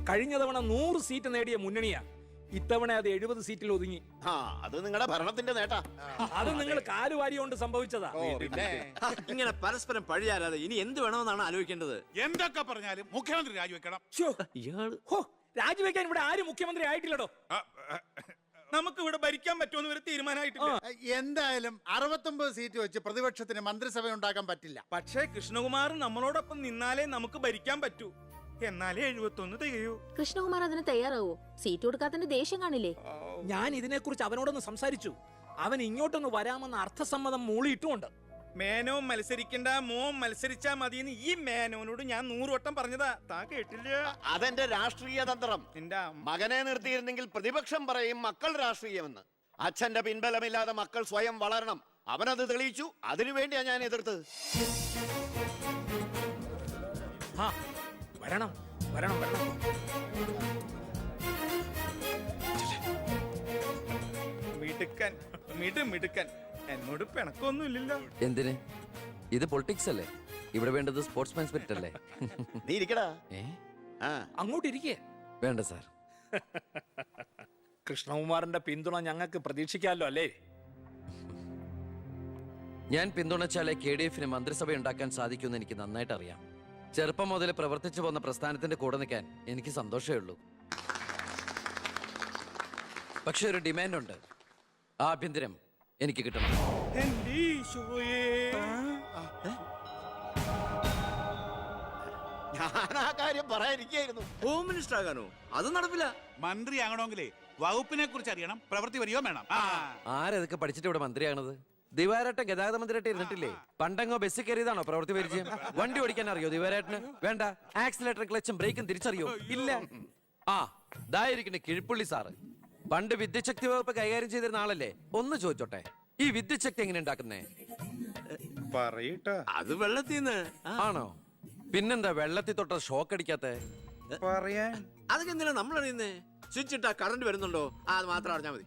കഴിഞ്ഞ തവണ 100 സീറ്റ് നേടിയ മുന്നണിയാ. ഇത്തവണ അത് 70 സീറ്റിൽ ഒതുങ്ങി. അത് നിങ്ങളുടെ ഭരണത്തിന്റെ നേട്ടാ. അത് നിങ്ങൾ കാലുവാരി കൊണ്ട് സംഭവിച്ചതാ. ഇങ്ങനെ പരസ്പരം പഴിയാലാതെ ഇനി എന്ത് വേണമെന്നാണ് ആലോചിക്കേണ്ടത്. എന്തൊക്കെ പറഞ്ഞാലും മുഖ്യമന്ത്രി രാജിവെക്കണം. രാജിവെക്കാൻ ഇവിടെ ആരും മുഖ്യമന്ത്രി ആയിട്ടില്ലടോ. നമുക്ക് ഇവിടെ ഭരിക്കാൻ പറ്റുമെന്ന് ഒരു തീരുമാനമായിട്ടില്ല. എന്തായാലും 69 സീറ്റ് വെച്ച് പ്രതിപക്ഷത്തിന് മന്ത്രിസഭ ഉണ്ടാക്കാൻ പറ്റില്ല. പക്ഷേ കൃഷ്ണകുമാർ നമ്മളോടൊപ്പം നിന്നാലേ നമുക്ക് ഭരിക്കാൻ പറ്റൂ. എന്നാലേ 71 തികയൂ. കൃഷ്ണകുമാർ അതിന് തയ്യാറാവോ? സീറ്റ് കൊടുക്കാത്തതിന്റെ ദേഷ്യം കാണില്ലേ? ഞാൻ ഇതിനെക്കുറിച്ച് അവനോടൊന്ന് സംസാരിച്ചു. അവൻ ഇങ്ങോട്ടൊന്ന് വരാമെന്ന അർത്ഥസമ്മതം മൂളിയിട്ടുമുണ്ട്. മേനോൻ മത്സരിക്കണ്ട, മോൻ മത്സരിച്ചാ മതിയെന്ന് ഈ മേനോനോട് ഞാൻ 100 വട്ടം പറഞ്ഞതാ. താൻ കേട്ടില്ല? അതെന്റെ രാഷ്ട്രീയ തന്ത്രം. നിന്റെ മകനെ നിർത്തിയിരുന്നെങ്കിൽ പ്രതിപക്ഷം പറയും മക്കൾ രാഷ്ട്രീയമെന്ന്. അച്ഛന്റെ പിൻബലമില്ലാതെ മക്കൾ സ്വയം വളരണം. അവനത് തെളിയിച്ചു. അതിനുവേണ്ടിയാ ഞാൻ എതിർത്തത്. വരണം വരണം വരണം. മിടുക്കൻ മിടുക്കൻ. എന്നോട് പിണക്കൊന്നും ഇല്ലല്ലോ. എന്തിന്? ഇത് പൊളിറ്റിക്സ് അല്ലേ? ഇവിടെ വേണ്ടത് സ്പോർട്സ്മാൻ സ്പിരിറ്റ് അല്ലേ? നീ ഇരിക്കടാ. അങ്ങോട്ടിരിക്കേ. വേണ്ട സാർ. കൃഷ്ണകുമാറിന്റെ പിന്തുണ ഞങ്ങൾക്ക് പ്രതീക്ഷിക്കാമല്ലോ അല്ലേ? ഞാൻ പിന്തുണച്ചാലേ KDF-ന് മന്ത്രിസഭ ഉണ്ടാക്കാൻ സാധിക്കുമെന്ന് എനിക്ക് നന്നായിട്ട് അറിയാം. ചെറുപ്പം മുതൽ പ്രവർത്തിച്ചു പോന്ന പ്രസ്ഥാനത്തിന്റെ കൂടെ നിൽക്കാൻ എനിക്ക് സന്തോഷമേ ഉള്ളൂ. പക്ഷെ ഒരു ഡിമാൻഡ് ഉണ്ട്. ആഭ്യന്തരം എനിക്ക് കിട്ടണം. ഞാൻ ആ കാര്യം പറയാനിരിക്കായിരുന്നു. Home minister ആകാനോ? അത് നടപ്പില്ല. മന്ത്രി ആകണമെങ്കിലേ വകുപ്പിനെ കുറിച്ച് അറിയണം, പ്രവൃത്തി വരികയോ വേണം. ആരതൊക്കെ പഠിച്ചിട്ട് ഇവിടെ മന്ത്രിയാണത്? ദിവാരേട്ടൻ ഗതാഗത മന്ത്രിയായിട്ട് ഇരുന്നിട്ടില്ലേ? പണ്ടങ്ങോ ബസ്സിൽ കയറിയതാണോ പ്രവൃത്തി പരിചയം? വണ്ടി ഓടിക്കാൻ അറിയോ ദിവാരേട്ടന്? വേണ്ട. ആക്സിലേറ്റർ ക്ലച്ചും ബ്രേക്കും തിരിച്ചറിയോ? ഇല്ല. ഇതായിരിക്കണേ കിഴിപ്പുള്ളി സാറ്. പണ്ട് വിദ്യുച്ഛക്തി വകുപ്പ് കൈകാര്യം ചെയ്തിരുന്ന ആളല്ലേ? ഒന്ന് ചോദിച്ചോട്ടെ, ഈ വിദ്യുച്ഛക്തി എങ്ങനെ ഉണ്ടാക്കുന്നേ? പറയട്ടാ. അത് വെള്ളത്തിന്ന് ആണോ? പിന്നെന്താ വെള്ളത്തിൽ തൊട്ട ഷോക്ക് അടിക്കാത്ത? പറയാൻ അതൊക്കെ എന്തിനാ നമ്മൾ അറിയുന്നേ? സ്വിച്ച് ഇട്ടാ കറണ്ട് വരുന്നുണ്ടോ? അത് മാത്രം അറിഞ്ഞാ മതി.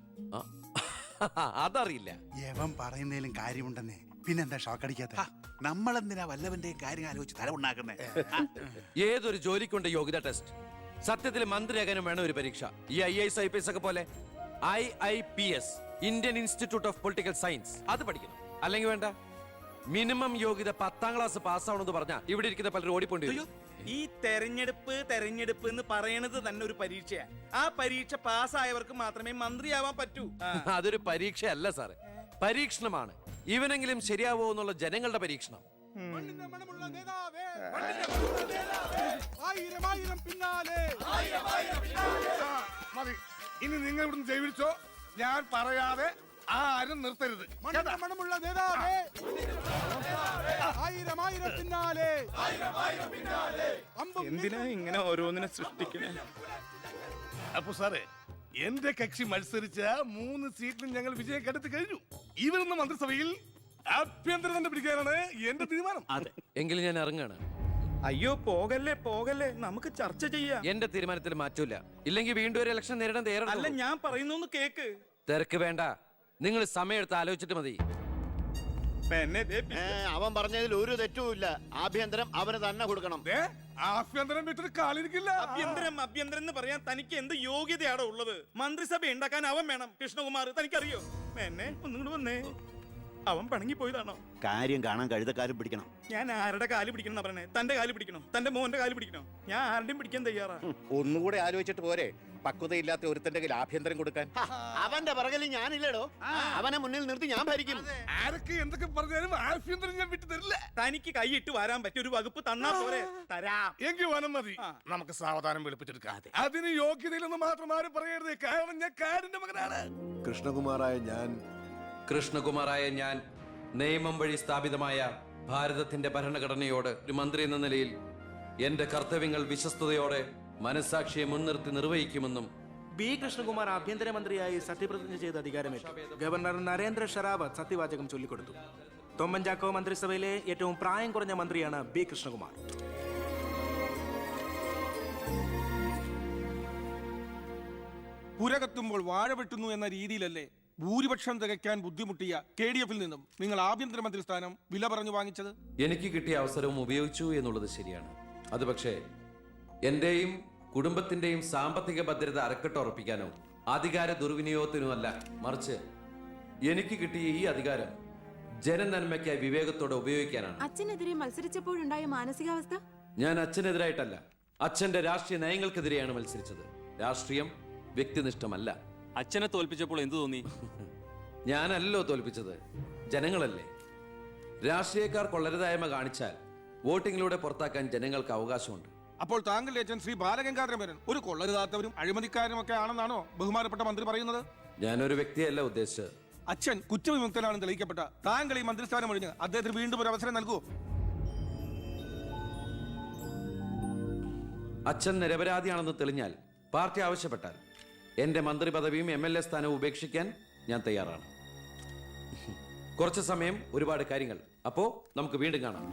അതറിയില്ല. യവൻ പറയുന്നതിലും കാര്യമുണ്ടെന്നേ. പിന്നെന്താ ഷോക്ക് അടിക്കാത്ത? നമ്മളെന്തിനാ വല്ലവന്റെയും കാര്യം ആലോചിച്ച് തല ഉണ്ടാക്കുന്നേ? ഏതൊരു ജോലിക്കുണ്ട് യോഗ്യത ടെസ്റ്റ്. സത്യത്തിൽ മന്ത്രിയാകാനും വേണം ഒരു പരീക്ഷ. ഈ IAS IPS ഒക്കെ പോലെ IIPS, Indian institute of political science, അത് പഠിക്കണം. അല്ലെങ്കിൽ വേണ്ട. മിനിമം യോഗ്യത 10ാം ക്ലാസ് പാസ്സാവണമെന്ന് പറഞ്ഞാ ഇവിടെ ഇരിക്കുന്ന പലരും ഓടിപ്പോണ്ടി വരും. ഈ തെരഞ്ഞെടുപ്പ് എന്ന് പറയണത് തന്നെ ഒരു പരീക്ഷയാ. ആ പരീക്ഷ പാസ്സായവർക്ക് മാത്രമേ മന്ത്രിയാവാൻ പറ്റൂ. അതൊരു പരീക്ഷയല്ല സാറേ, പരീക്ഷണമാണ്. ഇവനെങ്കിലും ശരിയാവോ എന്നുള്ള ജനങ്ങളുടെ പരീക്ഷണം. മതി, ഇനി നിങ്ങൾ ഇവിടുന്ന് ജയിച്ചോ. ഞാൻ പറയാതെ ആരും നിർത്തരുത്. മണമുള്ള നേതാവേ, ആയിരം ആയിരം പിന്നാലെ. എന്തിനാ ഇങ്ങനെ ഓരോന്നിനെ സൃഷ്ടിക്കണേ? അപ്പൊ സാറേ, എന്റെ കക്ഷി മത്സരിച്ച 3 സീറ്റിലും ഞങ്ങൾ വിജയം കണ്ടെത്തി കഴിഞ്ഞു. ഇവരുന്ന മന്ത്രിസഭയിൽ ആഭ്യന്തരം തന്നെ പിടിക്കാനാണ് എന്റെ തീരുമാനം. എങ്കിലും ഞാൻ ഇറങ്ങാണ്. അയ്യോ പോകല്ലേ, നമുക്ക് ചർച്ച ചെയ്യാം. എന്റെ തീരുമാനത്തിൽ മാറ്റൂല. ഇല്ലെങ്കിൽ വീണ്ടും ഒരു ഇലക്ഷൻ നേരിടാൻ അല്ല, തയ്യാറല്ല. ഞാൻ പറയുന്നു കേക്ക്. തിരക്ക് വേണ്ട, നിങ്ങൾ സമയമെടുത്ത് ആലോചിച്ചിട്ട് മതി. അവൻ പറഞ്ഞതിൽ ഒരു തെറ്റുമില്ല. ആഭ്യന്തരം അവന് തന്നെ കൊടുക്കണം. ആഭ്യന്തരം വിട്ടിട്ട് കാലിരിക്കില്ല. അഭ്യന്തരം എന്ന് പറയാൻ തനിക്ക് എന്ത് യോഗ്യതയാണോ ഉള്ളത്? മന്ത്രിസഭ ഉണ്ടാക്കാൻ അവൻ വേണം. കൃഷ്ണകുമാർ തനിക്കറിയോ? എന്നെ ഒന്നും വന്നേ. അവൻ പണങ്ങി പോയതാണോ? കാര്യം കാണാൻ കഴുതക്കാരും പിടിക്കണം. ഞാൻ ആരുടെ കാല് പിടിക്കണം പറഞ്ഞേ? തന്റെ കാല് പിടിക്കണോ? തന്റെ മോന്റെ കാല് പിടിക്കണോ? ഞാൻ ആരുടെയും പിടിക്കാൻ തയ്യാറാ. ഒന്നുകൂടെ ആലോചിച്ചിട്ട് പോരെ പക്വതയില്ലാത്ത ഒരുത്തന്റെ കയ്യിൽ ആഭ്യന്തരം കൊടുക്കാൻ. അവന്റെ പിറകിൽ ഞാനില്ലടോ. അവനെ മുന്നിൽ നിർത്തി ഞാൻ ഭരിക്കും. ആരൊക്കെ എന്തൊക്കെ പറഞ്ഞാലും ആഭ്യന്തരം ഞാൻ വിട്ടു തരില്ല. തനിക്ക് കൈയിട്ട് വരാൻ പറ്റിയ ഒരു വകുപ്പ് തന്നാ പോരെ? തരാം. എങ്കിൽ വനം മതി. നമുക്ക് സാവധാനം വെളുപ്പിച്ചെടുക്കാം. അതിന് യോഗ്യതയിലൊന്നും മാത്രം ആരും പറയരുത്. കാരണം ഞാൻ കാടിന്റെ മകനാണ്. കൃഷ്ണകുമാറായ ഞാൻ നിയമം വഴി സ്ഥാപിതമായ ഭാരതത്തിന്റെ ഭരണഘടനയോട് ഒരു മന്ത്രി എന്ന നിലയിൽ എന്റെ കർത്തവ്യങ്ങൾ വിശ്വസ്തയോടെ മനസാക്ഷിയെ മുൻനിർത്തി നിർവഹിക്കുമെന്നും ബി കൃഷ്ണകുമാർ ആഭ്യന്തരമന്ത്രിയായി സത്യപ്രതിജ്ഞ ചെയ്ത് അധികാരമേറ്റു. ഗവർണർ നരേന്ദ്ര ഷെറാവത്ത് സത്യവാചകം ചൊല്ലിക്കൊടുത്തു. തൊമ്മൻ ചാക്കോ മന്ത്രിസഭയിലെ ഏറ്റവും പ്രായം കുറഞ്ഞ മന്ത്രിയാണ് ബി കൃഷ്ണകുമാർ. പുര കത്തുമ്പോൾ വാഴ വെട്ടുന്നു എന്ന രീതിയിലല്ലേ ഭൂരിപക്ഷം തികയ്ക്കാൻ ബുദ്ധിമുട്ടിയ KDF-ൽ നിന്നും നിങ്ങൾ ആഭ്യന്തരമന്ത്രി സ്ഥാനം വില പറഞ്ഞു വാങ്ങിച്ചത്? എനിക്ക് കിട്ടിയ അവസരവും ഉപയോഗിച്ചു എന്നുള്ളത് ശരിയാണ്. അത് പക്ഷേ എന്റെയും കുടുംബത്തിന്റെയും സാമ്പത്തിക ഭദ്രത അരക്കെട്ട് ഉറപ്പിക്കാനോ അധികാര ദുർവിനിയോഗത്തിനോ അല്ല, മറിച്ച് എനിക്ക് കിട്ടിയ ഈ അധികാരം ജനനന്മയ്ക്കായി വിവേകത്തോടെ ഉപയോഗിക്കാനാണ്. അച്ഛനെതിരെ മത്സരിച്ചപ്പോഴുണ്ടായ മാനസികാവസ്ഥ? ഞാൻ അച്ഛനെതിരായിട്ടല്ല, അച്ഛന്റെ രാഷ്ട്രീയ നയങ്ങൾക്കെതിരെയാണ് മത്സരിച്ചത്. രാഷ്ട്രീയം വ്യക്തിനിഷ്ഠമല്ല. അച്ഛനെ തോൽപ്പിച്ചപ്പോൾ എന്തു തോന്നി? ഞാനല്ലോ തോൽപ്പിച്ചത്, ജനങ്ങളല്ലേ. രാഷ്ട്രീയക്കാർ കൊള്ളരുതായ്മ കാണിച്ചാൽ വോട്ടിങ്ങിലൂടെ പുറത്താക്കാൻ ജനങ്ങൾക്ക് അവകാശമുണ്ട്. അപ്പോൾ താങ്കളുടെ അച്ഛൻ ശ്രീ ബാലഗംഗാധരൻ ഒരു കൊള്ളരുതാത്തവരും അഴിമതിക്കാരും ഒക്കെ ആണെന്നാണോ ബഹുമാനപ്പെട്ട മന്ത്രി പറയുന്നത്? ഞാനൊരു വ്യക്തിയല്ല ഉദ്ദേശിച്ചത്. അച്ഛൻ കുറ്റവിമുക്തനാണെന്ന് തെളിയിക്കപ്പെട്ട താങ്കൾ ഈ മന്ത്രിസ്ഥാനം ഒഴിഞ്ഞ് അദ്ദേഹത്തിന് വീണ്ടും ഒരു അവസരം നൽകുമോ? അച്ഛൻ നിരപരാധിയാണെന്ന് തെളിഞ്ഞാൽ പാർട്ടി ആവശ്യപ്പെട്ടാൽ എന്റെ മന്ത്രി പദവിയും MLA സ്ഥാനവും ഉപേക്ഷിക്കാൻ ഞാൻ തയ്യാറാണ്. കുറച്ച് സമയം, ഒരുപാട് കാര്യങ്ങൾ. അപ്പോ നമുക്ക് വീണ്ടും കാണാം.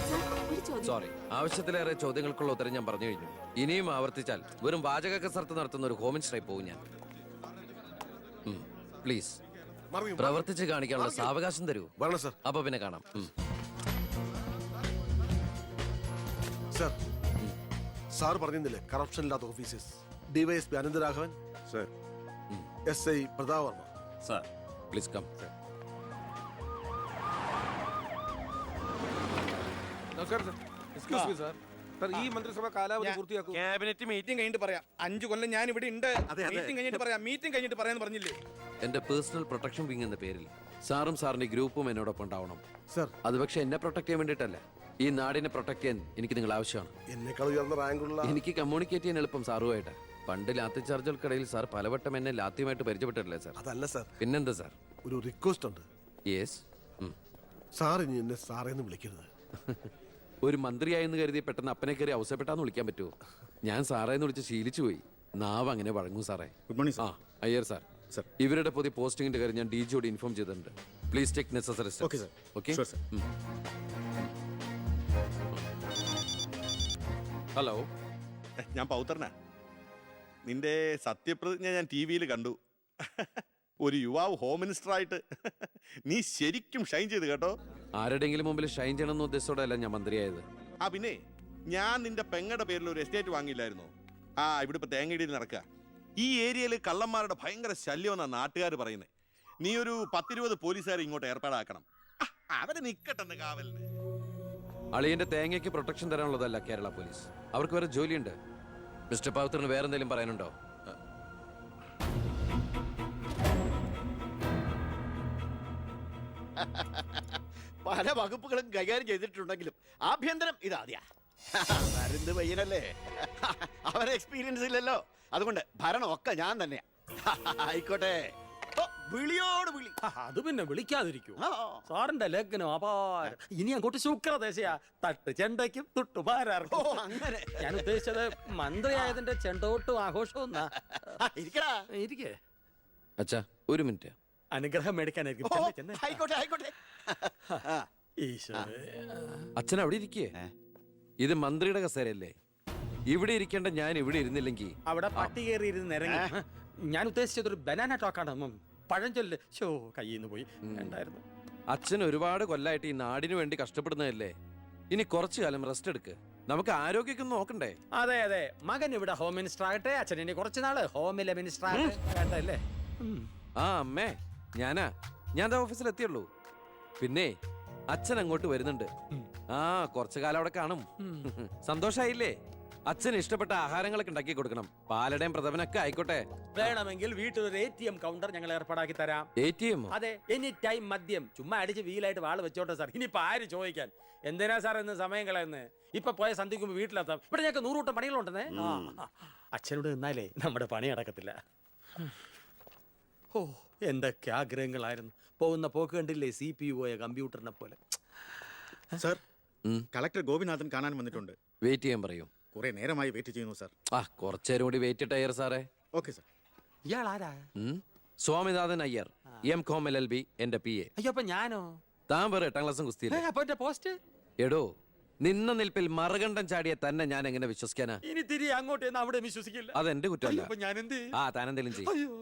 സർ, ഒരു ചോദ്യം. സോറി, ആവശ്യത്തിലേറെ ചോദ്യങ്ങൾക്കുള്ള ഉത്തരം ഞാൻ പറഞ്ഞു കഴിഞ്ഞു. ഇനിയും ആവർത്തിച്ചാൽ വെറും വാചക കസർത്ത് നടത്തുന്ന ഒരു ഹോമിൻസ്ട്രൈ പോവും ഞാൻ. പ്ലീസ് പ്രവർത്തിച്ച് കാണിക്കാനുള്ള സാവകാശം തരൂ. സർ. അപ്പൊ പിന്നെ കാണാം. സർ, സാർ പറഞ്ഞില്ലേ കറപ്ഷൻ ഇല്ലാത്ത officers? DYSP Anantharaghavan sir, SI Prathap Varma sir. Please come. നമസ്കാരം sir. Excuse me sir. Sir, ഈ മന്ത്രിസഭ കാലാവധി പൂർത്തിയാക്കൂ. ക്യാബിനറ്റ് മീറ്റിംഗ് കഴിഞ്ഞിട്ട് പറയാം. 5 കൊല്ലം ഞാൻ ഇവിടെ ഉണ്ട്. മീറ്റിംഗ് കഴിഞ്ഞിട്ട് പറയാം. മീറ്റിംഗ് കഴിഞ്ഞിട്ട് പറയാന്ന് പറഞ്ഞില്ലേ? എന്റെ പേഴ്സണൽ പ്രൊട്ടക്ഷൻ വിങ് എന്ന പേരിൽ സാറും സാറിന്റെ ഗ്രൂപ്പും എന്നോടൊപ്പം ഉണ്ടാവണം സർ. അത് പക്ഷെ എന്നെ പ്രൊട്ടക്ട് ചെയ്യാൻ വേണ്ടിയിട്ടല്ല, ഈ നാടിനെ പ്രൊട്ടക്ട് ചെയ്യാൻ എനിക്ക് നിങ്ങൾ ആവശ്യമാണ്. എന്നെക്കാൾ ഉയർന്ന റാങ്കുള്ള എനിക്ക് കമ്മ്യൂണിക്കേറ്റ് ചെയ്യാൻ എളുപ്പം സാറുമായിട്ട്. പണ്ട് ലാത്തി ചാർജുകൾക്കിടയിൽ സാർ പലവട്ടം എന്നെ ലാത്തിയുമായിട്ട് പരിചയപ്പെട്ടിട്ടില്ലേ സാർ? അതല്ല സർ, പിന്നെന്താ സാർ? ഒരു റിക്വസ്റ്റ് ഉണ്ട്. യെസ്. സാർ ഇനി എന്നെ സാറേന്ന് വിളിക്കരുത്. ഒരു മന്ത്രിയായെന്ന് കരുതി പെട്ടെന്ന് അപ്പനെ കയറി അവസരപ്പെട്ടാന്ന് വിളിക്കാൻ പറ്റുമോ? ഞാൻ സാറേന്ന് വിളിച്ച് ശീലിച്ചു പോയി. നാവ് അങ്ങനെ വഴങ്ങും സാറേ. ഗുഡ് മോർണിംഗ് ആ, അയ്യർ സാർ. ഇവരുടെ പുതിയ പോസ്റ്റിംഗിന്റെ കാര്യം ഞാൻ DGയോട് ഇൻഫോം ചെയ്തിട്ടുണ്ട്. Please take necessary steps. Okay, sir. Okay. Sure, sir. Hello, ഞാൻ പൗത്രനാ. നിന്റെ സത്യപ്രതിജ്ഞ ഞാൻ TV-യിൽ കണ്ടു. ഒരു യുവാവ് ഹോം മിനിസ്റ്റർ ആയിട്ട് നീ ശരിക്കും ഷൈൻ ചെയ്ത് കേട്ടോ. ആരുടെങ്കിലും മുമ്പിൽ ഷൈൻ ചെയ്യണമെന്ന ഉദ്ദേശത്തോടെയല്ല ഞാൻ മന്ത്രിയായത്. പിന്നെ ഞാൻ നിന്റെ പെങ്ങടെ പേരിൽ ഒരു എസ്റ്റേറ്റ് വാങ്ങിയില്ലായിരുന്നോ? ഇവിടെ ഇപ്പൊ തേങ്ങയിടിയിൽ നടക്കുക. ഈ ഏരിയയിൽ കള്ളന്മാരുടെ ഭയങ്കര ശല്യമെന്നാണ് നാട്ടുകാർ പറയുന്നത്. നീ ഒരു 10-20 പോലീസുകാരെ ഇങ്ങോട്ട് ഏർപ്പാടാക്കണം. അവരെ നിക്കട്ടെന്ന് കാവലിന്. അളിയന്റെ തേങ്ങയ്ക്ക് പ്രൊട്ടക്ഷൻ തരാനുള്ളതല്ല കേരള പോലീസ്. അവർക്ക് വേറെ ജോലിയുണ്ട്. മിസ്റ്റർ പവിത്രന് വേറെ എന്തെങ്കിലും പറയാനുണ്ടോ? പല വകുപ്പുകളും കൈകാര്യം ചെയ്തിട്ടുണ്ടെങ്കിലും ആഭ്യന്തരം ഇതാദ്യ. മരുന്ന് പയ്യനല്ലേ, അവരെ എക്സ്പീരിയൻസ് ഇല്ലല്ലോ. അതുകൊണ്ട് ഭരണമൊക്കെ ഞാൻ തന്നെയാ. ആയിക്കോട്ടെ, വിളിയോട് വിളി. അത് പിന്നെ വിളിക്കാതിരിക്കൂ. ആ. സാറിന്റെ ലഗ്നം അപാരം. ഇനി അങ്ങോട്ട് ശുക്രദേശയാ. തട്ട് ചെണ്ടയ്ക്കും ഓ, തുട്ടുപാരാർക്കും. അങ്ങനെ. ഞാൻ ഉദ്ദേശിച്ചത് മന്ത്രിയായതിന്റെ ചെണ്ടോട്ടും ആഘോഷവും ഇരിക്കടാ. ഇരിക്കേ. അച്ഛാ, ഒരു മിനിറ്റ്. അനുഗ്രഹം മേടിക്കാനായിരിക്കും. ഓ, ചെന്നേ, ചെന്നേ. ആയിക്കോട്ടെ ആയിക്കോട്ടെ. ഈശ്വരേ. അച്ഛൻ അവിടെ ഇരിക്കേ. ഇത് മന്ത്രിയുടെ കസേരയല്ലേ? ഇവിടെ ഇരിക്കേണ്ട ഞാൻ ഇവിടെ ഇരുന്നില്ലെങ്കിൽ അവിടെ പട്ടി കയറിയിരുന്ന് ഇറങ്ങി. ഞാൻ ഉദ്ദേശിച്ചത് ഒരു ബനാന ടോക്കാണ്. പഴഞ്ചൊല്ല് ഷോ കയ്യിൽ നിന്ന് പോയി. ഉണ്ടായിരുന്നു. അച്ഛൻ ഒരുപാട് കൊല്ലായിട്ട് ഈ നാടിനു വേണ്ടി കഷ്ടപ്പെടുന്നതല്ലേ? ഇനി കുറച്ചു കാലം റെസ്റ്റ് എടുക്ക്. നമുക്ക് ആരോഗ്യമൊക്കെ നോക്കണ്ടേ? അതെ അതെ, മകൻ ഇവിടെ ഹോം മിനിസ്റ്റർ ആകട്ടെ, അച്ഛൻ ഇനി കുറച്ച് നാള് ഹോമിലെ മിനിസ്റ്റർ ആകട്ടെ. വേണ്ടല്ലേ? ആ അമ്മേ, ഞാൻ ഓഫീസിൽ എത്തിയുള്ളൂ. പിന്നെ അച്ഛൻ അങ്ങോട്ട് വരുന്നുണ്ട്. കുറച്ചു കാലം അവിടെ കാണും. സന്തോഷായില്ലേ? അച്ഛന് ഇഷ്ടപ്പെട്ട ആഹാരങ്ങളൊക്കെ ഉണ്ടാക്കി കൊടുക്കണം. പാലടയും പ്രഥമനൊക്കെ ആയിക്കോട്ടെ. വേണമെങ്കിൽ വീട്ടിലൊരു ATM കൗണ്ടർ ഞങ്ങൾ ഏർപ്പാടാക്കി തരാം. ATM? അതെ, എനി ടൈം മദ്യം ചുമ്മാ അടിച്ച് വീലായിട്ട് വാള് വെച്ചോട്ടെ സാർ. ഇനിയിപ്പോ ആര് ചോദിക്കാൻ? എന്തിനാ സാർ എന്ന് സമയം കളയുന്നത്? ഇപ്പൊ പോയ സന്ധിക്കുമ്പോ വീട്ടിലെത്താം. ഇവിടെ ഞങ്ങൾക്ക് 100 കൂട്ടം പണികളുണ്ടെന്നേ. അച്ഛനോട് നിന്നാലേ നമ്മുടെ പണി നടക്കത്തില്ല. ഓ, എന്തൊക്കെ ആഗ്രഹങ്ങളായിരുന്നു. പോകുന്ന പോക്ക് കണ്ടില്ലേ? CPU പോയ കമ്പ്യൂട്ടറിനെ പോലെ. സർ, കളക്ടർ ഗോപിനാഥൻ കാണാൻ വന്നിട്ടുണ്ട്. വെയിറ്റ് ചെയ്യാൻ പറയൂ. കുറെ നേരമായി വെയിറ്റ് ചെയ്യുന്നു സർ. കുറച്ചേരം കൂടി വെയിറ്റ് ഇട്ടയർ സാറേ. Okay sir. ഇയാൾ ആരാ? സ്വാമിനാഥൻ അയ്യർ M.Com LLB എന്റെ PA. അയ്യോ അപ്പൊ ഞാനോ? താൻ വേറെ 8ാം ക്ലാസ്സും കുസ്തിയില്ല. അപ്പൊ എന്റെ പോസ്റ്റ് എടോ, നിന്ന നിൽപ്പിൽ മറുകണ്ഠം ചാടിയ തന്നെ ഞാൻ എങ്ങനെ വിശ്വസിക്കാനാ? ഇനി തിരികെ അങ്ങോട്ട് ചെന്ന് അവിടെ വിശ്വസിക്കില്ല. അതെന്റെ കുറ്റമല്ല. അപ്പൊ ഞാൻ എന്ത് ചെയ്യും? ആ, താനെന്തെങ്കിലും ചെയ്യും. അയ്യോ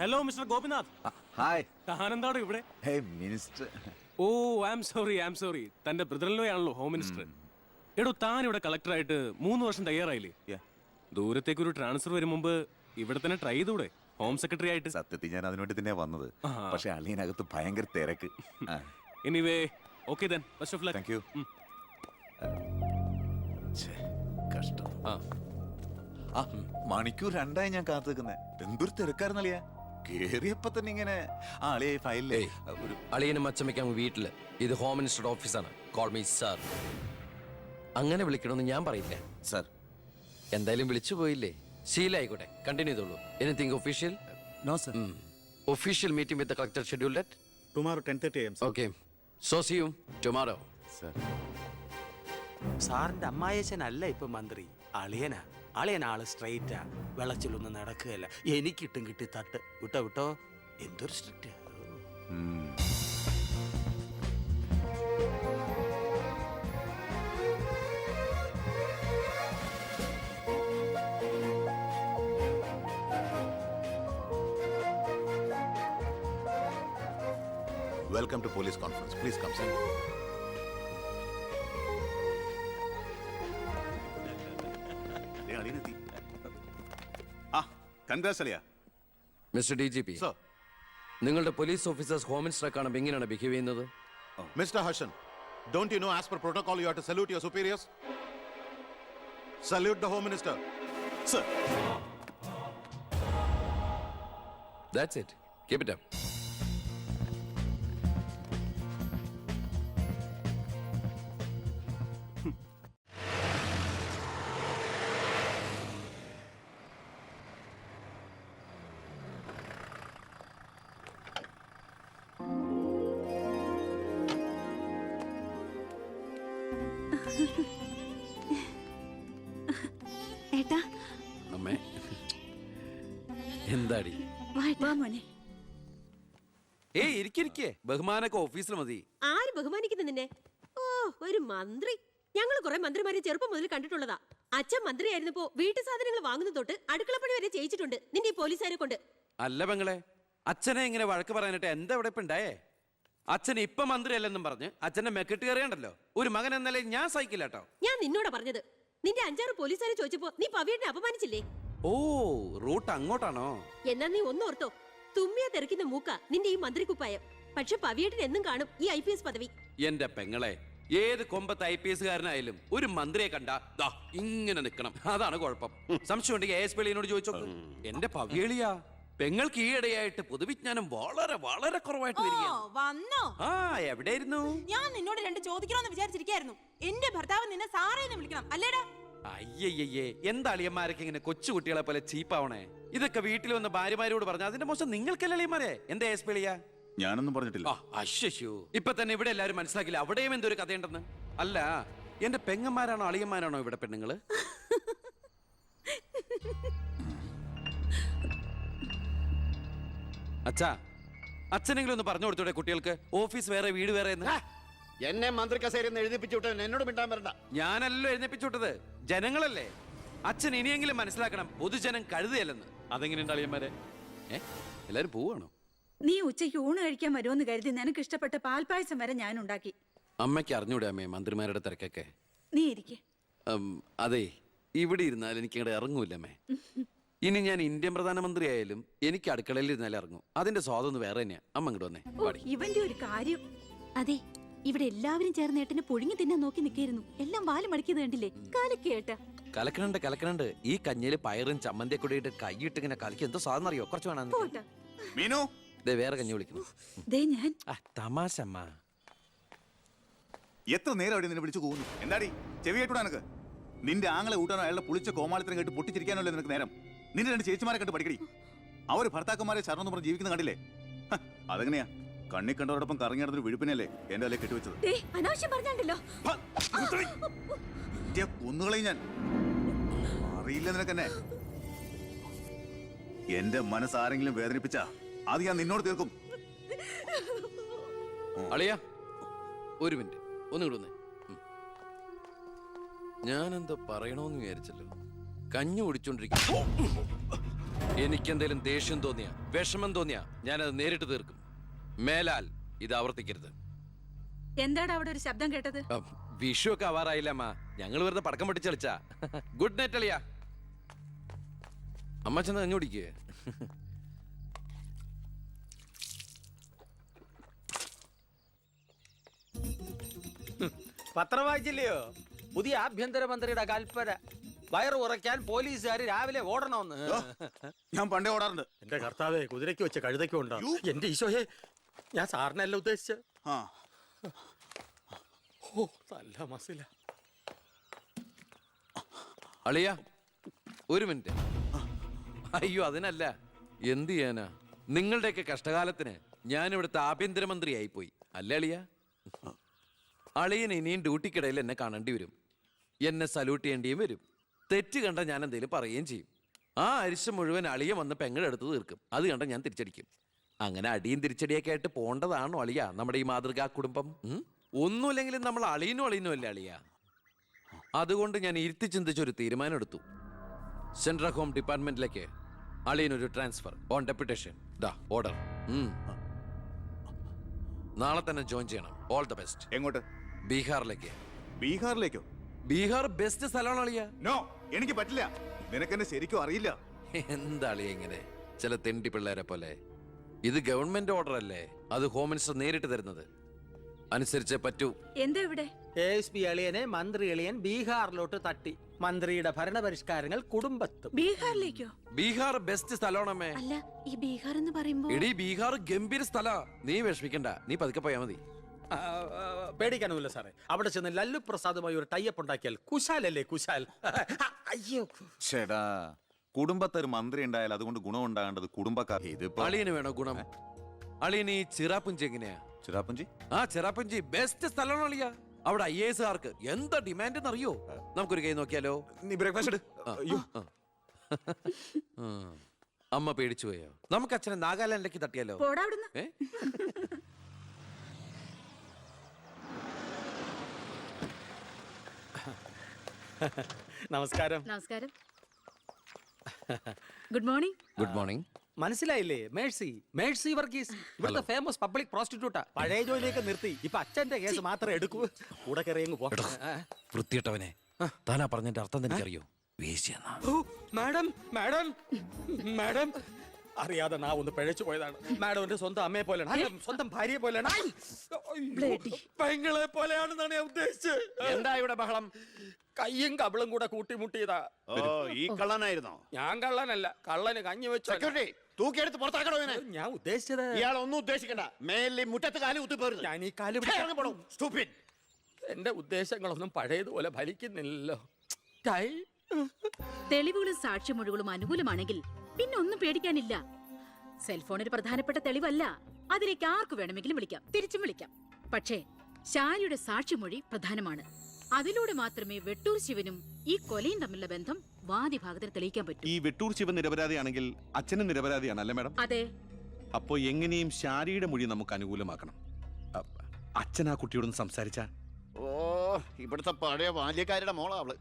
ഹലോ മിസ്റ്റർ ഗോപിനാഥ്, ഹായ്. താനെന്താണോ ഇവിടെ? Hey minister. Oh I am sorry. തന്റെ ബ്രദറിലോ ആണല്ലോ ഹോം മിനിസ്റ്റർ. എടോ, താൻ ഇവിടെ കളക്ടറായിട്ട് 3 വർഷം തയ്യാറായില്ലേ? ദൂരത്തേക്ക് ഒരു ട്രാൻസ്ഫർ വരും മുമ്പ് ഇവിടെ തന്നെ ട്രൈ ചെയ്തൂടെ ഹോം സെക്രട്ടറി ആയിട്ട്? സത്യത്തിൽ ഞാൻ അതിനുവേണ്ടി തന്നെ വന്നത്. പക്ഷെ അളിയനകത്ത് ഭയങ്കര തിരക്ക്. Anyway okay then, best of luck. Thank you. കഷ്ടം. മണിക്കൂർ 2 ഞാൻ കാത്തു നിൽക്കുന്നത്. എന്തൊരു തിരക്കായിരുന്നളിയാ. കേറിയപ്പോ തന്നെ ഇങ്ങനെ അളിയെ ഫയലിലേ ഒരു അളിയനും അച്ചമ്മയ്ക്കും വീട്ടില്. ഇത് ഹോം മിനിസ്റ്ററുടെ ഓഫീസാണ്. Call me sir. അങ്ങനെ വിളിക്കണമെന്ന് ഞാൻ പറയില്ല. സർ. എന്തായാലും വിളിച്ചു പോയില്ലേ, ശീലായിക്കോട്ടെ. കണ്ടിന്യൂ ചെയ്തോളൂ. Anything official? No sir. Official meeting with the collector scheduled at tomorrow 10:30 AM. Okay. So see you tomorrow. Sir. സാറിന്റെ അമ്മായച്ചനല്ല ഇപ്പൊ മന്ത്രി, അളിയനാ. അളിയനാള് സ്ട്രൈറ്റാ, വെളച്ചിലൊന്നും നടക്കുകയല്ല. എനിക്കിട്ടും കിട്ടി തട്ട്. വിട്ടോ എന്തൊരു strict. Welcome to police conference. Please come sir. Mister DGP, നിങ്ങളുടെ പോലീസ് ഓഫീസേഴ്സ് ഹോം മിനിസ്റ്ററെ കാണുമ്പോൾ എങ്ങനെയാണ് ബിഹേവ് ചെയ്യുന്നത്? Mister Hasan, don't you know as per protocol you have to salute your superiors? Salute the home minister. Sir. That's it. Keep it up. ഏട്ടാ, അമ്മേ, എന്താടി? വാ മോനെ. ഏയ് ഇരിക്കെ, ബഹുമാനൊക്കെ ഓഫീസിൽ മതി. ആര് ബഹുമാനിക്കുന്നു നിന്നെ? ഓ, ഒരു മന്ത്രി. ഞങ്ങൾ കുറെ മന്ത്രിമാരെ ചെറുപ്പം മുതൽ കണ്ടിട്ടുള്ളതാ. അച്ഛൻ മന്ത്രിയായിരുന്നപ്പോ വീട്ടു സാധനങ്ങൾ വാങ്ങുന്ന തൊട്ട് അടുക്കളപ്പണി വരെ ചെയ്യിച്ചിട്ടുണ്ട് നിന്റെ ഈ പോലീസുകാരെ കൊണ്ട്. അല്ല പെങ്ങളെ, അച്ഛനെ ഇങ്ങനെ വഴക്ക് പറയാനിട്ട് എന്താ ഇവിടെ ഇപ്പൊ ഉണ്ടായേ? അച്ഛൻ ഇപ്പൊ മന്ത്രിയല്ലെന്നും പറഞ്ഞ് അച്ഛന്റെ മെക്കെട്ട് കയറിയണ്ടല്ലോ. ഒരു മകൻ എന്നല്ലേ ഞാൻ സഹിക്കില്ല കേട്ടോ. ഞാൻ നിന്നോടാ പറഞ്ഞത്. നിന്റെ 5-6 പോലീസുകാരെ ചോദിച്ചപ്പോ നീ പവിയനെ അപമാനിച്ചില്ലേ? ഓ, റൂട്ട് അങ്ങോട്ടാണോ? എന്നാ നീ ഒന്നോർത്തോ, തുമ്മിയ തെറിക്കുന്ന മൂക്ക നിന്റെ ഈ മന്ത്രിക്കുപ്പായം. പക്ഷെ പവിയേട്ടൻ എന്നും കാണും ഈ IPS പദവി. എന്റെ പെങ്ങളെ, ഏത് കൊമ്പത്ത് IPS കാരനായാലും ഒരു മന്ത്രിയെ കണ്ടാ ദാ ഇങ്ങനെ നിക്കണം. അതാണ് കുഴപ്പം. സംശയം ഉണ്ടെങ്കിൽ ASP ചോദിച്ചോക്ക്. എന്റെ പവിയളിയാ, പെങ്ങൾക്ക് ഈയിടെയായിട്ട് പൊതുവിജ്ഞാനം വളരെ വളരെ കുറവായിട്ട് വരികയാണ്. വന്നോ? ആ, എവിടെയായിരുന്നു? ഞാൻ നിന്നോട് 2 ചോദിക്കണമെന്ന് വിചാരിച്ചിരിക്കായിരുന്നു. എന്റെ ഭർത്താവ് നിന്നെ സാറേന്ന് വിളിക്കണം അല്ലേടാ? അയ്യയ്യേ, എന്താ അളിയന്മാരൊക്കെ ഇങ്ങനെ കൊച്ചുകുട്ടികളെ പോലെ ചീപ്പാവണേ? ഇതൊക്കെ വീട്ടിൽ വന്ന ഭാര്യമാരോട് പറഞ്ഞ അതിന്റെ മോശം നിങ്ങൾക്കല്ലേ അളിയന്മാരെ? എന്താ ASP ഞാനൊന്നും പറഞ്ഞിട്ടില്ല. അശ്ശോ, ഇപ്പൊ തന്നെ ഇവിടെ എല്ലാവരും മനസ്സിലാക്കില്ല അവിടെയും എന്തൊരു കഥയുണ്ടെന്ന്. അല്ല, എന്റെ പെങ്ങന്മാരാണോ അളിയന്മാരാണോ ഇവിടെ പെണ്ണുങ്ങള്? അച്ഛാ, അച്ഛനെങ്കിലും ഒന്ന് പറഞ്ഞു കൊടുത്തൂടെ കുട്ടികൾക്ക് ഓഫീസ് വേറെ വീട് വേറെ എന്ന്? എന്നെ മന്ത്രി കസേരയിൽ എഴുതിപ്പിച്ചു വിട്ടവൻ എന്നോട് മിണ്ടാൻ വരണ്ട. ഞാനല്ലോ എഴുന്നേപ്പിച്ചു വിട്ടത്, ജനങ്ങളല്ലേ. അച്ഛൻ ഇനിയെങ്കിലും മനസ്സിലാക്കണം, പൊതുജനം കഴുതയല്ലെന്ന്. അതെങ്ങനെയുണ്ട് അളിയന്മാരെ? എല്ലാരും പോവാണോ? നീ ഉച്ചയ്ക്ക് ഊണ് കഴിക്കാൻ വരുമെന്ന് കരുതി നിനക്ക് ഇഷ്ടപ്പെട്ട പാൽപ്പായസം വരെ ഞാൻ ഉണ്ടാക്കി. അമ്മയ്ക്ക് അറിഞ്ഞൂടെ അമ്മേ മന്ത്രിമാരുടെ തിരക്കൊക്കെ? നീ ഇരിക്കെ. അതെ, ഇവിടെ ഇരുന്നാൽ എനിക്ക് ഇങ്ങോട്ട് ഇറങ്ങൂല അമ്മേ. ഇനി ഞാൻ ഇന്ത്യൻ പ്രധാനമന്ത്രി ആയാലും എനിക്ക് അടുക്കളയിൽ ഇരുന്നാലും ഇറങ്ങും. അതിന്റെ സ്വാദം വേറെ തന്നെയാ. അമ്മ ഇങ്ങോട്ട് വന്നേ. ഇവന്റെ ഒരു കാര്യം. അതെ, ഇവിടെ എല്ലാവരും ചേർന്ന് ഏട്ടനെ പൊഴിഞ്ഞു തിന്നാൻ നോക്കി നിൽക്കായിരുന്നു. എല്ലാം വാല് മടക്കിയത് കണ്ടില്ലേ? കാലക്കേട്ട കലക്കണുണ്ട്. ഈ കഞ്ഞില് പയറും ചമ്മന്തിയൊക്കെ കൂടിയിട്ട് കൈയിട്ട് ഇങ്ങനെ കലക്കി എന്തോ സാധനം അറിയോ? കുറച്ച് വേണം. മീനു, വേറെ കഞ്ഞി വിളിക്കുന്നു. ഞാൻ തമാശ അമ്മ. എത്ര നേരം അവിടെ നിന്നെ വിളിച്ചു പോകുന്നു? എന്താടി ചെവി കേട്ടൂടാ നിനക്ക്? നിന്റെ ആങ്ങളെ കൂട്ടാനോ അയാളുടെ പുളിച്ച കോമാളിത്തരം കേട്ട് പൊട്ടിച്ചിരിക്കാനല്ലേ നിനക്ക് നേരം? നിന്റെ 2 ചേച്ചിമാരെ കണ്ട് പഠിക്കടി. അവർ ഭർത്താക്കന്മാരെ ശരണം പറഞ്ഞ് ജീവിക്കുന്ന കണ്ടില്ലേ? അതെങ്ങനെയാ? കണ്ണി കണ്ടവരോടൊപ്പം കറങ്ങി നടന്നൊരു വിഴുപ്പിനല്ലേ എന്റെ അല്ലേ കെട്ടിവെച്ചത്? അനാവശ്യം പറഞ്ഞാണ്ടല്ലോ. വെട്ടിയ കുന്നുകളയും ഞാൻ. അറിയില്ല നിനക്കെന്നെ. എന്റെ മനസ്സ് ആരെങ്കിലും വേദനിപ്പിച്ച അത് ഞാൻ നിന്നോട് തീർക്കും. അളിയ ഒരു മിനിറ്റ് ഒന്ന് കിടന്നേ. ഞാനെന്താ പറയണോന്ന് വിചാരിച്ചല്ലോ. കഞ്ഞു കുടിച്ചോണ്ടിരിക്കും. എനിക്കെന്തേലും ദേഷ്യം തോന്നിയാ വിഷമം തോന്നിയാ ഞാനത് നേരിട്ട് തീർക്കും. മേലാൽ ഇത് ആവർത്തിക്കരുത്. എന്താണ് അവിടെ ഒരു ശബ്ദം കേട്ടത്? വിഷു ഒക്കെ ആവാറായില്ല അമ്മ. ഞങ്ങൾ വെറുതെ പടക്കം പൊട്ടിച്ച് കളിച്ചാ. ഗുഡ് നൈറ്റ് അളിയ. അമ്മ ചെന്ന് കഞ്ഞു കുടിക്കേ. പത്രം വായിച്ചില്ലയോ? പുതിയ ആഭ്യന്തരമന്ത്രിയുടെ കൽപ്പന. വയറ് ഉറയ്ക്കാൻ പോലീസുകാർ രാവിലെ ഓടണമെന്ന്. ഞാൻ പണ്ടേ ഓടാറുണ്ട്. എന്റെ കർത്താവേ, കുതിരയ്ക്ക് വെച്ച കഴുതയ്ക്കും ഉണ്ടോ? എന്റെ ഈശോയെ, ഞാൻ സാറിനല്ല ഉദ്ദേശിച്ച. ആ ഓ, നല്ല മസില. അളിയ ഒരു മിനിറ്റ്. അയ്യോ അതിനല്ല, എന്ത് ചെയ്യാനാ. നിങ്ങളുടെയൊക്കെ കഷ്ടകാലത്തിന് ഞാൻ ഇവിടുത്തെ ആഭ്യന്തരമന്ത്രിയായി പോയി അല്ലേ അളിയ? അളിയൻ ഇനിയും ഡ്യൂട്ടിക്കിടയിൽ എന്നെ കാണേണ്ടി വരും. എന്നെ സല്യൂട്ട് ചെയ്യേണ്ടിയും വരും. തെറ്റ് കണ്ട ഞാൻ എന്തെങ്കിലും പറയുകയും ചെയ്യും. ആ അരിശം മുഴുവൻ അളിയ വന്ന് പെങ്ങളെടുത്ത് തീർക്കും. അത് കണ്ട ഞാൻ തിരിച്ചടിക്കും. അങ്ങനെ അടിയും തിരിച്ചടിയൊക്കെ ആയിട്ട് പോണ്ടതാണോ അളിയ നമ്മുടെ ഈ മാതൃകാ കുടുംബം? ഒന്നുമില്ലെങ്കിലും നമ്മൾ അളിയനും അല്ലേ അളിയ? അതുകൊണ്ട് ഞാൻ ഇരുത്തി ചിന്തിച്ചൊരു തീരുമാനം എടുത്തു. സെൻട്രൽ ഹോം ഡിപ്പാർട്ട്മെന്റിലേക്ക് അളിയനൊരു ട്രാൻസ്ഫർ ഓൺ ഡെപ്യൂട്ടേഷൻ. ദാ ഓർഡർ. നാളെ തന്നെ ജോയിൻ ചെയ്യണം. All the best. എങ്ങോട്ട്? ബീഹാറിലേക്ക്. ബീഹാറിലേക്കോ? ബീഹാർ ബെസ്റ്റ് സ്ഥലമാണ് അളിയ. നോ, എനിക്ക് പറ്റില്ല. നിനക്കെന്നെ ശരിക്കും അറിയില്ല. എന്താ അളിയ ഇങ്ങനെ ചില തെണ്ടി പിള്ളേരെ പോലെ? ഇത് ഗവൺമെന്റ് ഓർഡർ അല്ലേ? അത് ഹോം മിനിസ്റ്റർ നേരിട്ട് തരുന്നത്. അനുസരിച്ചേ പറ്റൂ. എന്താ ഇവിടെ? ASP അളിയനെ മന്ത്രി അളിയൻ ബീഹാറിലോട്ട് തട്ടി. മന്ത്രിയുടെ ഭരണപരിഷ്കാരങ്ങൾ കുടുംബത്തും. ബീഹാറിലേക്കോ? ബീഹാർ ബെസ്റ്റ് സ്ഥലമാണമ്മേ. അല്ല, ഈ ബീഹാർ എന്ന് പറയുമ്പോ എടി ബീഹാർ ഗംഭീര സ്ഥല. നീ വിഷമിക്കണ്ട, നീ പതുക്കെ പോയാ മതി. പേടിക്കാനൊന്നുമില്ല സാറേ. അവിടെ ചെന്ന് ലല്ലു പ്രസാദുമായി ഒരു ടൈപ്പ് ഉണ്ടാക്കിയാൽ കുശാലല്ലേ കുശാൽ. അയ്യോ ചേടാ, കുടുംബത്തൊരു മന്ത്രി ഉണ്ടായാൽ അതുകൊണ്ട് ഗുണം ഉണ്ടാകേണ്ടത് കുടുംബക്കാർ. ഇതിപ്പോ അളിയന് വേണോ ഗുണം? അളിയന് ഈ ചിറാപ്പുഞ്ചി എങ്ങനെയാ? ചിറാപ്പുഞ്ചി? ആ ചിറാപ്പുഞ്ചി ബെസ്റ്റ് സ്ഥലമാണ് അളിയ. അവിടെ IAS കാർക്ക് എന്താ ഡിമാൻഡ് എന്നറിയോ? നമുക്കൊരു കൈ നോക്കിയാലോ? നീ ബ്രേക്ക്ഫാസ്റ്റ് അമ്മ പേടിച്ചു പോയോ? നമുക്ക് അച്ഛനെ നാഗാലാൻഡിലേക്ക് തട്ടിയാലോ? പോടാ അവിടുന്ന്. നമസ്കാരം. നമസ്കാരം. Good morning. Good morning. മനസ്സിലായില്ലേ? മേഴ്സി വർഗീസ്, ഇവിടുത്തെ ഫേമസ് പബ്ലിക് പ്രോസ്റ്റിറ്റ്യൂട്ടാ. പഴയ ജോലിയൊക്കെ നിർത്തി ഇപ്പൊ അച്ഛന്റെ കേസ് മാത്രമേ എടുക്കൂ. കൂടെ കയറിയങ്ങ് പോ. വൃത്തിയിട്ടവനെ, താനാ പറഞ്ഞതിന്റെ അർത്ഥം എനിക്കറിയോ? വേശ്യെന്നാ. മാഡം മാഡം മാഡം അറിയാതെ നാ ഒന്ന് പിഴച്ചു പോയതാണ്. മാഡം എന്റെ സ്വന്തം അമ്മയെ പോലെയാണ്, അല്ല, സ്വന്തം ഭാര്യയെ പോലെയാണ്, പെങ്ങളെ പോലെയാണെന്നാണ് ഞാൻ ഉദ്ദേശിച്ചത്. എന്താ ഇവിടെ ബഹളം? കയ്യും കബളും കൂടെ കൂട്ടിമുട്ടിയതാ. ഓ, ഈ കള്ളനായിരുന്നോ? ഞാൻ കള്ളനല്ല, കള്ളന് കഞ്ഞി വെച്ചു. സെക്യൂരിറ്റി, തൂക്കിയെടുത്ത് പുറത്താക്കണോ ഇതിനെ? ഞാൻ ഉദ്ദേശിച്ചത് ഇയാളൊന്നും ഉദ്ദേശിക്കണ്ട. മേലിൽ മുറ്റത്ത് കാല് കുത്തിപ്പോരുത്. ഞാൻ ഈ കാല് എന്റെ ഉദ്ദേശങ്ങളൊന്നും പഴയതുപോലെ ഫലിക്കുന്നില്ലല്ലോ. തെളിവുകളും സാക്ഷിമൊഴികളും അനുകൂലമാണെങ്കിൽ പിന്നെ ഒന്നും പേടിക്കാനില്ല. സെൽഫോൺ ഒരു പ്രധാനപ്പെട്ട തെളിവല്ല. അതിലേക്ക് ആർക്ക് വേണമെങ്കിലും വിളിക്കാം, തിരിച്ചും വിളിക്കാം. പക്ഷേ ശാരിയുടെ സാക്ഷിമൊഴി പ്രധാനമാണ്. അതിലൂടെ മാത്രമേ വെട്ടൂർ ശിവനും ഈ കൊലയും തമ്മിലുള്ള ബന്ധം വാദിഭാഗത്തിന് തെളിയിക്കാൻ പറ്റൂ. ഈ വെട്ടൂർ ശിവൻ നിരപരാധിയാണെങ്കിൽ അച്ഛനും നിരപരാധിയാണ് അല്ലേ മാഡം? അതെ. അപ്പോ എങ്ങനെയും ശാരിയുടെ മൊഴി നമുക്ക് അനുകൂലമാക്കണം. അച്ഛൻ ആ കുട്ടിയോടൊന്ന് സംസാരിച്ചാ? ഓ, ഇവിടുത്തെ പഴയ ബാല്യക്കാരുടെ മോളാ അവള്.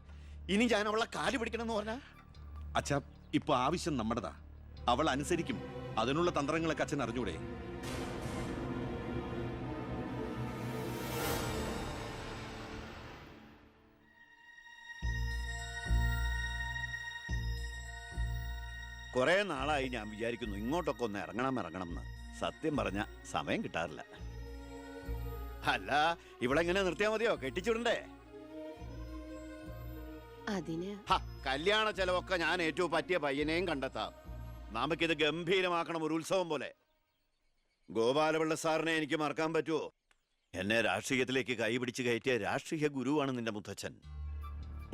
ഇനി ഞാൻ അവളെ കാല് പിടിക്കണമെന്ന് പറഞ്ഞാ? അച്ഛാ, ഇപ്പൊ ആവശ്യം നമ്മുടെതാ. അവൾ അനുസരിക്കും. അതിനുള്ള തന്ത്രങ്ങളൊക്കെ അച്ഛൻ അറിഞ്ഞൂടെ? കുറെ നാളായി ഞാൻ വിചാരിക്കുന്നു ഇങ്ങോട്ടൊക്കെ ഒന്ന് ഇറങ്ങണം എന്ന്. സത്യം പറഞ്ഞ സമയം കിട്ടാറില്ല. അല്ല, ഇവളെങ്ങനെ നിർത്തിയാ മതിയോ? കെട്ടിച്ചുവിടണ്ടേ? അതിന് കല്യാണ ചെലവൊക്കെ ഞാൻ ഏറ്റവും പറ്റിയ പയ്യനെയും കണ്ടെത്താം. നമുക്കിത് ഗംഭീരമാക്കണം, ഒരു ഉത്സവം പോലെ. ഗോപാലപിള്ള സാറിനെ എനിക്ക് മറക്കാൻ പറ്റുമോ? എന്നെ രാഷ്ട്രീയത്തിലേക്ക് കൈപിടിച്ച് കയറ്റിയ രാഷ്ട്രീയ ഗുരുവാണ് നിന്റെ മുത്തച്ഛൻ.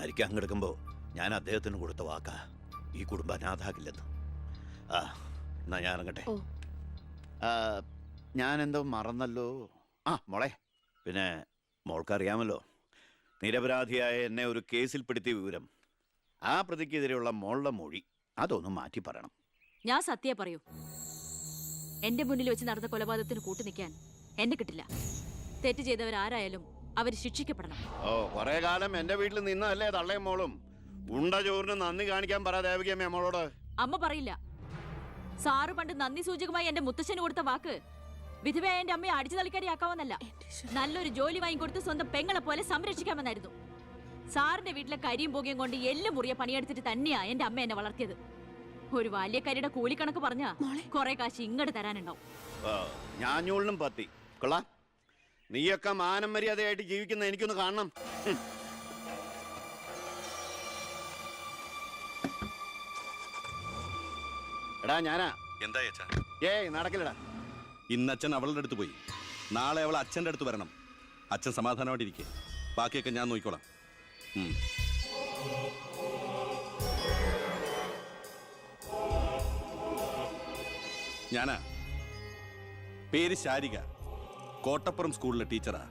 മരിക്കാൻ കിടക്കുമ്പോ ഞാൻ അദ്ദേഹത്തിന് കൊടുത്ത വാക്കാ, ഈ കുടുംബം അനാഥാകില്ലെന്ന്. എന്നാ ഞാൻ ഇറങ്ങട്ടെ. ഞാൻ എന്തോ മറന്നല്ലോ. മോളെ, പിന്നെ മോൾക്കറിയാമല്ലോ, നിരപരാധിയായ എന്നെ ഒരു കേസിൽപ്പെടുത്തിയ വിവരം, ആ പ്രതിക്കെതിരെയുള്ള മോളുടെ മൊഴി, അതൊന്നും മാറ്റി പറയണം. ഞാൻ സത്യ പറയൂ. എന്റെ മുന്നിൽ വെച്ച് നടന്ന കൊലപാതകത്തിന് കൂട്ടു നിൽക്കാൻ എന്നെ കിട്ടില്ല. തെറ്റ് ചെയ്തവരാരായാലും അവര് ശിക്ഷിക്കപ്പെടണം. ഓ, കുറെ കാലം എന്റെ വീട്ടിൽ നിന്നല്ലേ തള്ളയും മോളും. ഉണ്ട ചോറിന് നന്ദി കാണിക്കാൻ പറ ദേവകിയമ്മ മോളോട്. അമ്മ പറയില്ല. സാറ് പണ്ട് നന്ദി സൂചകമായി എന്റെ മുത്തശ്ശന് കൊടുത്ത വാക്ക് വിധവയായ എന്റെ അമ്മയെ അടിച്ചു തളിക്കാരിയാക്കാമെന്നല്ല, നല്ലൊരു ജോലി വാങ്ങിക്കൊടുത്ത് സ്വന്തം പെങ്ങളെ പോലെ സംരക്ഷിക്കാമെന്നായിരുന്നു. സാറിന്റെ വീട്ടിലെ കരിയും പുകയും കൊണ്ട് എല്ലാം മുറിയ പണിയെടുത്തിട്ട് തന്നെയാ എന്റെ അമ്മ എന്നെ വളർത്തിയത്. ഒരു ബാല്യക്കാരിയുടെ കൂലിക്കണക്ക് പറഞ്ഞാ കുറെ കാശ് ഇങ്ങോട്ട് തരാനുണ്ടാവും. ഞാഞ്ഞൂളിനും പത്തി കൊള്ളാം. നീയൊക്കെ മാനം മര്യാദയായിട്ട് ജീവിക്കുന്ന എനിക്കൊന്ന് കാണണം. എടാ ഞാനാ. എന്താ ഏയ് നടക്കില്ലടാ. ഇന്ന് അച്ഛൻ അവളുടെ അടുത്ത് പോയി, നാളെ അവൾ അച്ഛൻ്റെ അടുത്ത് വരണം. അച്ഛൻ സമാധാനമായിട്ടിരിക്കുക, ബാക്കിയൊക്കെ ഞാൻ നോക്കിക്കോളാം. ഞാനാ. പേര് ശാരിക, കോട്ടപ്പുറം സ്കൂളിലെ ടീച്ചറാ.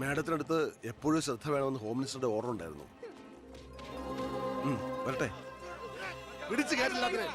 മാഡത്തിനടുത്ത് എപ്പോഴും ശ്രദ്ധ വേണമെന്ന് ഹോം മിനിസ്റ്ററുടെ ഓർഡർ ഉണ്ടായിരുന്നു. വരട്ടെ, പിടിച്ചു കയറ്റില്ലാത്തിനെ.